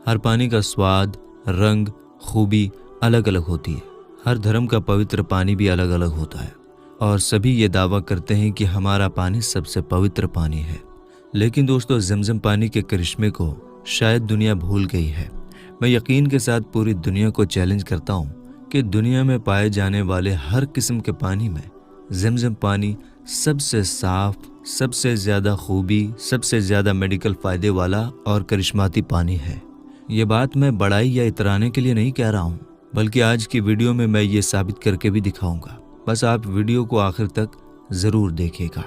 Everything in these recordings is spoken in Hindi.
हर पानी का स्वाद, रंग, खूबी अलग अलग होती है। हर धर्म का पवित्र पानी भी अलग अलग होता है और सभी ये दावा करते हैं कि हमारा पानी सबसे पवित्र पानी है। लेकिन दोस्तों, ज़मज़म पानी के करिश्मे को शायद दुनिया भूल गई है। मैं यकीन के साथ पूरी दुनिया को चैलेंज करता हूँ कि दुनिया में पाए जाने वाले हर किस्म के पानी में ज़मज़म पानी सबसे साफ, सबसे ज़्यादा खूबी, सबसे ज़्यादा मेडिकल फ़ायदे वाला और करिश्माती पानी है। ये बात मैं बड़ाई या इतराने के लिए नहीं कह रहा हूँ, बल्कि आज की वीडियो में मैं ये साबित करके भी दिखाऊंगा। बस आप वीडियो को आखिर तक ज़रूर देखिएगा।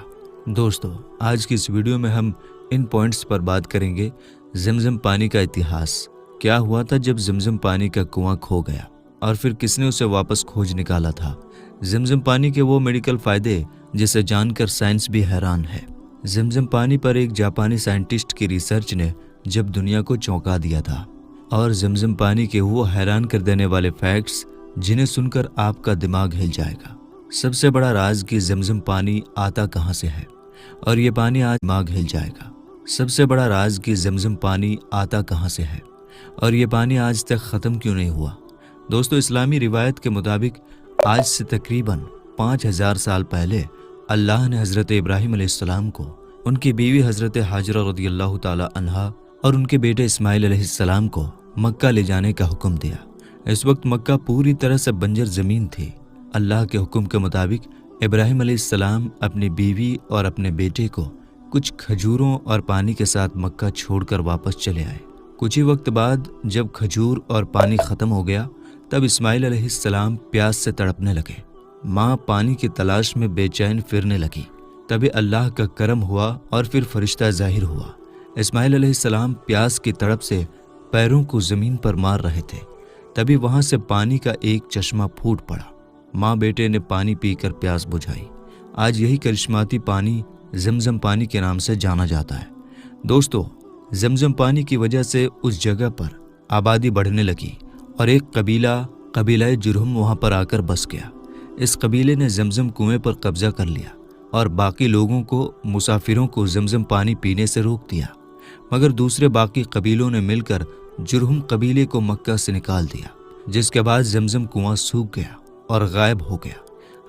दोस्तों, आज की इस वीडियो में हम इन पॉइंट्स पर बात करेंगे। ज़मज़म पानी का इतिहास, क्या हुआ था जब ज़मज़म पानी का कुआं खो गया और फिर किसने उसे वापस खोज निकाला था। ज़मज़म पानी के वो मेडिकल फ़ायदे जिसे जानकर साइंस भी हैरान है। ज़मज़म पानी पर एक जापानी साइंटिस्ट की रिसर्च ने जब दुनिया को चौंका दिया था, और ज़मज़म पानी के वो हैरान कर देने वाले फैक्ट्स जिन्हें सुनकर आपका दिमाग हिल जाएगा। सबसे बड़ा राज कि ज़मज़म पानी आता कहाँ से है, और ये पानी आज दिमाग हिल जाएगा। सबसे बड़ा राज कि ज़मज़म पानी आता कहाँ से है और ये पानी आज तक ख़त्म क्यों नहीं हुआ। दोस्तों, इस्लामी रिवायत के मुताबिक आज से तकरीबन 5000 साल पहले अल्लाह ने हज़रत इब्राहीम अलैहिस्सलाम को उनकी बीवी हज़रत हाजरा रज़ियल्लाहु ताला अन्हा और उनके बेटे इस्माइल अलैहिस्सलाम को मक्का ले जाने का हुक्म दिया। इस वक्त मक्का पूरी तरह से बंजर ज़मीन थी। अल्लाह के हुक्म के मुताबिक इब्राहीम अलैहिस्सलाम अपनी बीवी और अपने बेटे को कुछ खजूरों और पानी के साथ मक्का छोड़कर वापस चले आए। कुछ ही वक्त बाद जब खजूर और पानी ख़त्म हो गया, तब इस्माइल अलैहिस्सलाम प्यास से तड़पने लगे। माँ पानी की तलाश में बेचैन फिरने लगी। तभी अल्लाह का करम हुआ और फिर फरिश्ता ज़ाहिर हुआ। इस्माइल अलैहिस्सलाम प्यास की तड़प से पैरों को ज़मीन पर मार रहे थे। तभी वहाँ से पानी का एक चश्मा फूट पड़ा। माँ बेटे ने पानी पीकर प्यास बुझाई। आज यही करिश्माती पानी ज़मज़म पानी के नाम से जाना जाता है। दोस्तों, ज़मज़म पानी की वजह से उस जगह पर आबादी बढ़ने लगी और एक कबीला जुरहुम वहाँ पर आकर बस गया। इस कबीले ने ज़मज़म कुएं पर कब्जा कर लिया और बाकी लोगों को, मुसाफिरों को ज़मज़म पानी पीने से रोक दिया। मगर दूसरे बाकी कबीलों ने मिलकर जुरहुम कबीले को मक्का से निकाल दिया, जिसके बाद ज़मज़म कुआं सूख गया और गायब हो गया।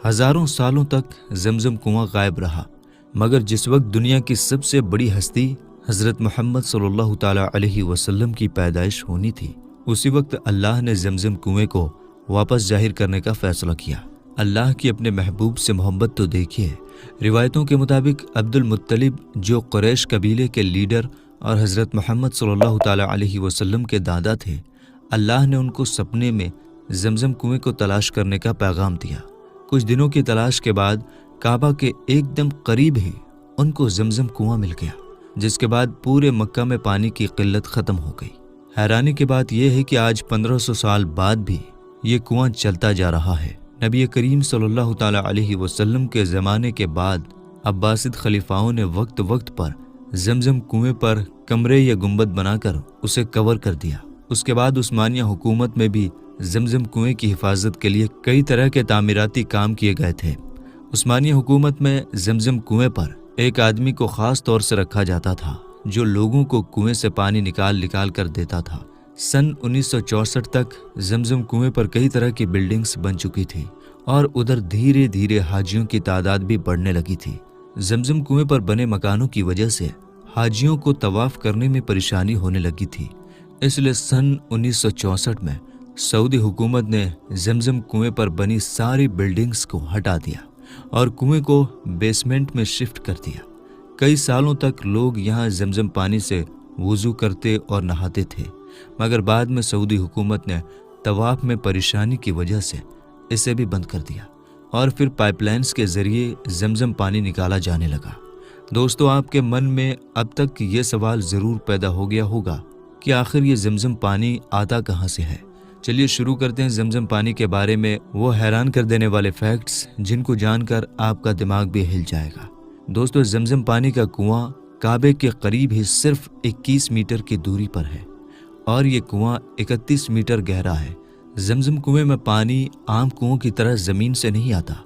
हज़ारों सालों तक ज़मज़म कुआं गायब रहा। मगर जिस वक्त दुनिया की सबसे बड़ी हस्ती हज़रत मोहम्मद सल्लल्लाहु ताला अलैहि वसल्लम की पैदाइश होनी थी, उसी वक्त अल्लाह ने ज़मज़म कुएं को वापस जाहिर करने का फ़ैसला किया। अल्लाह की अपने महबूब से मोहब्बत तो देखिए। रिवायतों के मुताबिक अब्दुल मुत्तलिब, जो कुरैश कबीले के लीडर और हज़रत मोहम्मद सल्लल्लाहु ताला अलैहि वसल्लम के दादा थे, अल्लाह ने उनको सपने में ज़मज़म कुएं को तलाश करने का पैगाम दिया। कुछ दिनों की तलाश के बाद काबा के एकदम करीब ही उनको ज़मज़म कुआं मिल गया, जिसके बाद पूरे मक्का में पानी की किल्लत ख़त्म हो गई। हैरानी की बात यह है कि आज 1500 साल बाद भी ये कुआं चलता जा रहा है। नबी करीम सल्लल्लाहु ताला अलैहि वसल्लम के ज़माने के बाद अब्बासिद खलीफाओं ने वक्त वक्त पर ज़मज़म कुएं पर कमरे या गुंबद बनाकर उसे कवर कर दिया। उसके बाद उस्मानिया हुकूमत में भी ज़मज़म कुएं की हिफाजत के लिए कई तरह के तामीराती काम किए गए थे। उस्मानिया हुकूमत में ज़मज़म कुएं पर एक आदमी को ख़ास तौर से रखा जाता था, जो लोगों को कुएं से पानी निकाल कर देता था। सन 1964 तक ज़मज़म कुएं पर कई तरह की बिल्डिंग्स बन चुकी थी और उधर धीरे धीरे हाजियों की तादाद भी बढ़ने लगी थी। ज़मज़म कुएं पर बने मकानों की वजह से हाजियों को तवाफ करने में परेशानी होने लगी थी। इसलिए सन 1964 में सऊदी हुकूमत ने ज़मज़म कुएं पर बनी सारी बिल्डिंग्स को हटा दिया और कुएं को बेसमेंट में शिफ्ट कर दिया। कई सालों तक लोग यहाँ ज़मज़म पानी से वुज़ू करते और नहाते थे, मगर बाद में सऊदी हुकूमत ने तवाफ में परेशानी की वजह से इसे भी बंद कर दिया और फिर पाइपलाइंस के ज़रिए ज़मज़म पानी निकाला जाने लगा। दोस्तों, आपके मन में अब तक ये सवाल ज़रूर पैदा हो गया होगा कि आखिर ये ज़मज़म पानी आता कहाँ से है। चलिए शुरू करते हैं ज़मज़म पानी के बारे में वो हैरान कर देने वाले फैक्ट्स, जिनको जानकर आपका दिमाग भी हिल जाएगा। दोस्तों, ज़मज़म पानी का कुआं काबे के करीब ही सिर्फ 21 मीटर की दूरी पर है और ये कुआं 31 मीटर गहरा है। ज़मज़म कुएं में पानी आम कुओं की तरह ज़मीन से नहीं आता,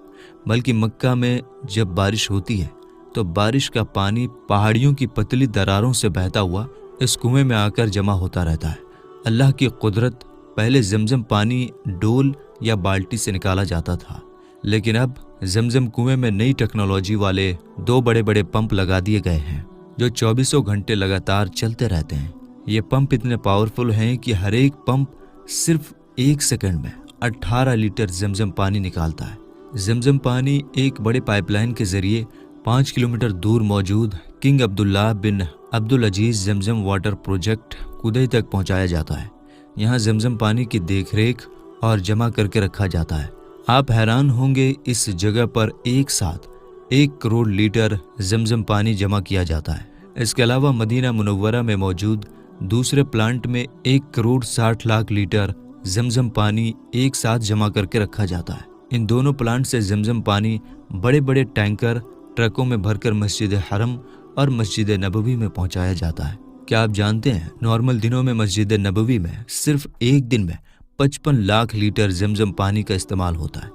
बल्कि मक्का में जब बारिश होती है तो बारिश का पानी पहाड़ियों की पतली दरारों से बहता हुआ इस कुएं में आकर जमा होता रहता है अल्लाह की कुदरत, पहले जमजम पानी डोल या बाल्टी से निकाला जाता था, लेकिन अब जमजम कुएं में नई टेक्नोलॉजी वाले 2 बड़े बड़े पंप लगा दिए गए हैं जो 24 घंटे लगातार चलते रहते हैं। ये पंप इतने पावरफुल हैं कि हर एक पंप सिर्फ 1 सेकंड में 18 लीटर जमजम पानी निकालता है। जमजम पानी एक बड़े पाइपलाइन के जरिए 5 किलोमीटर दूर मौजूद किंग अब्दुल्लाह बिन अब्दुल अजीज जमजम वाटर प्रोजेक्ट कुदई तक पहुंचाया जाता है। यहाँ जमजम पानी की देखरेख और जमा करके रखा जाता है। आप हैरान होंगे, इस जगह पर एक साथ 1 करोड़ लीटर जमजम पानी जमा किया जाता है। इसके अलावा मदीना मुनव्वरा में मौजूद दूसरे प्लांट में 1 करोड़ 60 लाख लीटर जमजम पानी एक साथ जमा करके रखा जाता है। इन दोनों प्लांट से जमजम पानी बड़े बड़े टैंकर ट्रकों में भरकर मस्जिद हरम और मस्जिद नबवी में पहुंचाया जाता है। क्या आप जानते हैं, नॉर्मल दिनों में मस्जिद नबवी में सिर्फ एक दिन में 55 लाख लीटर जमजम पानी का इस्तेमाल होता है।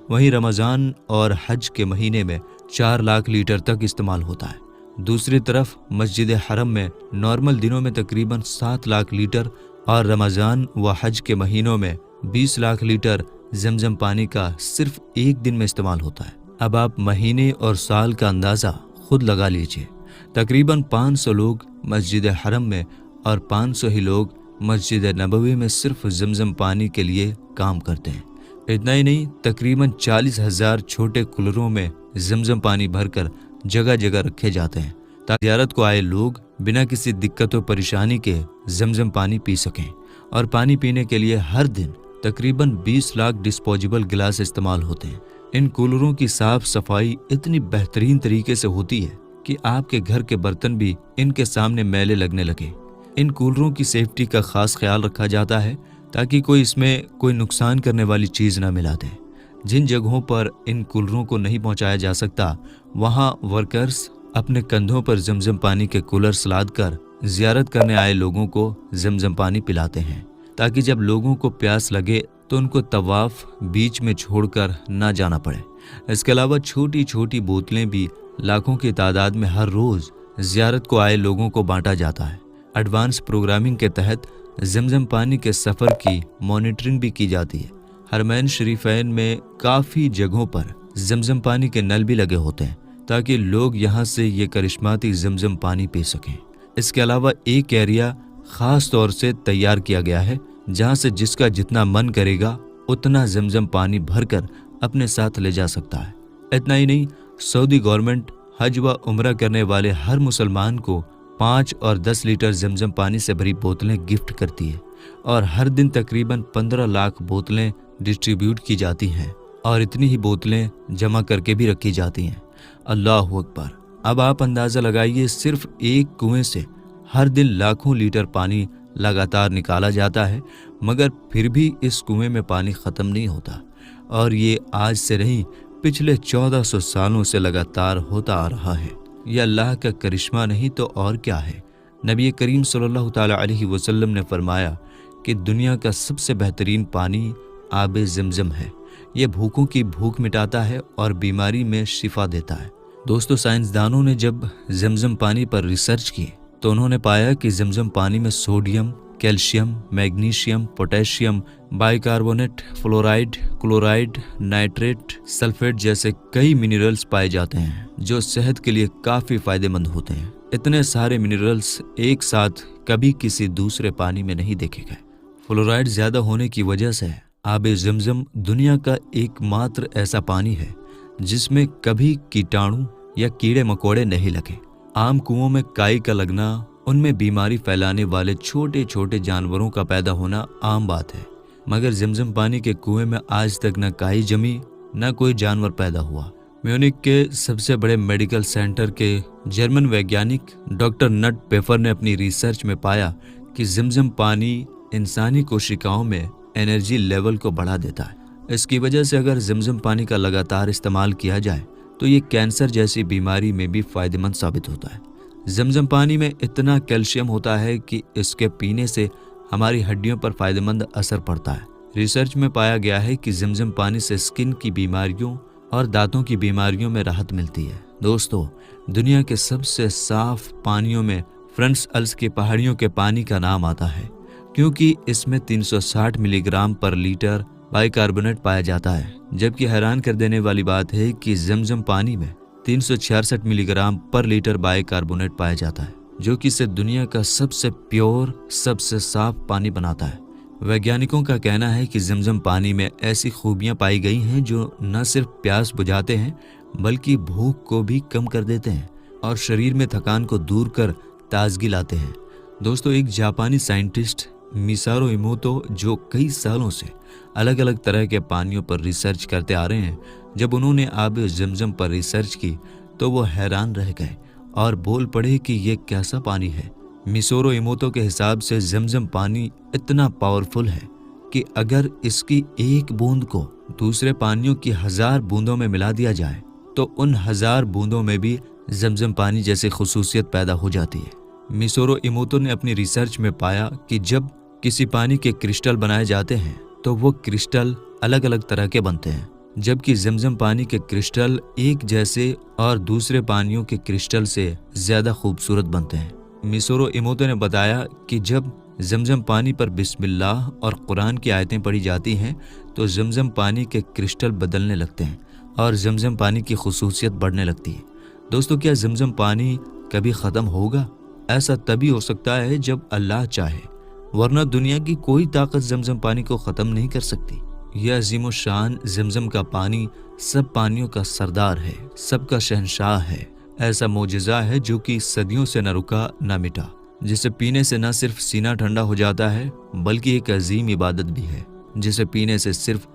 वहीं रमज़ान और हज के महीने में 4 लाख लीटर तक इस्तेमाल होता है। दूसरी तरफ मस्जिद हरम में नॉर्मल दिनों में तकरीबन 7 लाख लीटर और रमज़ान व हज के महीनों में 20 लाख लीटर जमजम पानी का सिर्फ एक दिन में इस्तेमाल होता है। अब आप महीने और साल का अंदाज़ा खुद लगा लीजिए। तकरीबन 500 लोग मस्जिद हरम में और 500 ही लोग मस्जिद नबवी में सिर्फ जमजम पानी के लिए काम करते हैं। इतना ही नहीं, तकरीबन 40,000 छोटे कूलरों में जमजम पानी भरकर जगह जगह रखे जाते हैं ताकि ज़ियारत को आए लोग बिना किसी दिक्कत और परेशानी के जमजम पानी पी सकें। और पानी पीने के लिए हर दिन तकरीबन 20 लाख डिस्पोजेबल गिलास इस्तेमाल होते हैं। इन कूलरों की साफ सफाई इतनी बेहतरीन तरीके से होती है कि आपके घर के बर्तन भी इनके सामने मैले लगने लगे। इन कूलरों की सेफ्टी का खास ख्याल रखा जाता है ताकि कोई इसमें कोई नुकसान करने वाली चीज़ ना मिला दे। जिन जगहों पर इन कूलरों को नहीं पहुंचाया जा सकता, वहां वर्कर्स अपने कंधों पर जमजम पानी के कूलर्स लाद कर जियारत करने आए लोगों को जमजम पानी पिलाते हैं ताकि जब लोगों को प्यास लगे तो उनको तवाफ बीच में छोड़कर ना जाना पड़े। इसके अलावा छोटी छोटी बोतलें भी लाखों की तादाद में हर रोज जियारत को आए लोगों को बांटा जाता है। एडवांस प्रोग्रामिंग के तहत जमजम पानी के सफ़र की मॉनिटरिंग भी की जाती है। हरमैन शरीफैन में काफ़ी जगहों पर जमजम पानी के नल भी लगे होते हैं ताकि लोग यहाँ से ये करिश्माती जमजम पानी पी सकें। इसके अलावा एक एरिया ख़ास तौर से तैयार किया गया है जहाँ से जिसका जितना मन करेगा उतना जमजम पानी भरकर अपने साथ ले जा सकता है। इतना ही नहीं, सऊदी गवर्नमेंट हज व उम्रा करने वाले हर मुसलमान को 5 और 10 लीटर जमजम पानी से भरी बोतलें गिफ्ट करती है और हर दिन तकरीबन 15 लाख बोतलें डिस्ट्रीब्यूट की जाती हैं और इतनी ही बोतलें जमा करके भी रखी जाती हैं। अल्लाह अकबर। अब आप अंदाज़ा लगाइए, सिर्फ एक कुएं से हर दिन लाखों लीटर पानी लगातार निकाला जाता है, मगर फिर भी इस कुएं में पानी ख़त्म नहीं होता और ये आज से नहीं, पिछले 1400 सालों से लगातार होता आ रहा है। यह अल्लाह का करिश्मा नहीं तो और क्या है। नबी करीम सल्लल्लाहु ताला अलैहि वसल्लम ने फरमाया कि दुनिया का सबसे बेहतरीन पानी आबे ज़मज़म है। यह भूखों की भूख मिटाता है और बीमारी में शिफा देता है। दोस्तों, साइंसदानों ने जब ज़मज़म पानी पर रिसर्च की तो उन्होंने पाया कि ज़मज़म पानी में sodium, calcium, magnesium, potassium, bicarbonate, fluoride, chloride, nitrate, sulphate जैसे कई मिनरल्स पाए जाते हैं जो सेहत के लिए काफ़ी फायदेमंद होते हैं। इतने सारे मिनरल्स एक साथ कभी किसी दूसरे पानी में नहीं देखे गए। फ्लोराइड ज़्यादा होने की वजह से आबे ज़मज़म दुनिया का एकमात्र ऐसा पानी है जिसमें कभी कीटाणु या कीड़े मकोड़े नहीं लगे। आम कुओं में काई का लगना, उनमें बीमारी फैलाने वाले छोटे छोटे जानवरों का पैदा होना आम बात है, मगर ज़मज़म पानी के कुएं में आज तक न काई जमी न कोई जानवर पैदा हुआ। म्यूनिक के सबसे बड़े मेडिकल सेंटर के जर्मन वैज्ञानिक डॉक्टर नट पेफर ने अपनी रिसर्च में पाया कि ज़मज़म पानी इंसानी कोशिकाओं में एनर्जी लेवल को बढ़ा देता है। इसकी वजह से अगर ज़मज़म पानी का लगातार इस्तेमाल किया जाए तो ये कैंसर जैसी बीमारी में भी फ़ायदेमंद साबित होता है। ज़मज़म पानी में इतना कैल्शियम होता है कि इसके पीने से हमारी हड्डियों पर फ़ायदेमंद असर पड़ता है। रिसर्च में पाया गया है कि ज़मज़म पानी से स्किन की बीमारियों और दांतों की बीमारियों में राहत मिलती है। दोस्तों, दुनिया के सबसे साफ पानियों में फ्रंट्स अल्स की पहाड़ियों के पानी का नाम आता है। क्योंकि इसमें 360 मिलीग्राम पर लीटर बाइकार्बोनेट पाया जाता है। जबकि हैरान कर देने वाली बात है कि जमजम पानी में 366 मिलीग्राम पर लीटर बाइकार्बोनेट पाया जाता है, जो कि इसे दुनिया का सबसे प्योर, सबसे साफ पानी बनाता है। वैज्ञानिकों का कहना है कि जमजम पानी में ऐसी खूबियां पाई गई हैं जो न सिर्फ प्यास बुझाते हैं बल्कि भूख को भी कम कर देते हैं और शरीर में थकान को दूर कर ताजगी लाते हैं। दोस्तों, एक जापानी साइंटिस्ट मिसारो इमोतो, जो कई सालों से अलग अलग तरह के पानियों पर रिसर्च करते आ रहे हैं, जब उन्होंने आब जमजम पर रिसर्च की तो वो हैरान रह गए और बोल पड़े कि ये कैसा पानी है। मिसारो इमोतो के हिसाब से जमजम पानी इतना पावरफुल है कि अगर इसकी एक बूंद को दूसरे पानियों की 1000 बूंदों में मिला दिया जाए तो उन 1000 बूंदों में भी जमजम पानी जैसी खुसूसियत पैदा हो जाती है। मिसारो इमोतो ने अपनी रिसर्च में पाया कि जब किसी पानी के क्रिस्टल बनाए जाते हैं तो वो क्रिस्टल अलग अलग तरह के बनते हैं, जबकि जमजम पानी के क्रिस्टल एक जैसे और दूसरे पानियों के क्रिस्टल से ज्यादा खूबसूरत बनते हैं। मिसारो इमोतो ने बताया कि जब जमजम पानी पर बिस्मिल्लाह और कुरान की आयतें पढ़ी जाती हैं तो जमजम पानी के क्रिस्टल बदलने लगते हैं और जमजम पानी की खुसूसियत बढ़ने लगती है। दोस्तों, क्या जमजम पानी कभी ख़त्म होगा? ऐसा तभी हो सकता है जब अल्लाह चाहे, वरना दुनिया की कोई ताकत जमजम पानी को ख़त्म नहीं कर सकती। यह अजीम शान जमजम का पानी सब पानियों का सरदार है, सबका शहंशाह है। ऐसा मोजिज़ा है जो कि सदियों से न रुका न मिटा, जिसे पीने से न सिर्फ सीना ठंडा हो जाता है बल्कि एक अजीम इबादत भी है, जिसे पीने से सिर्फ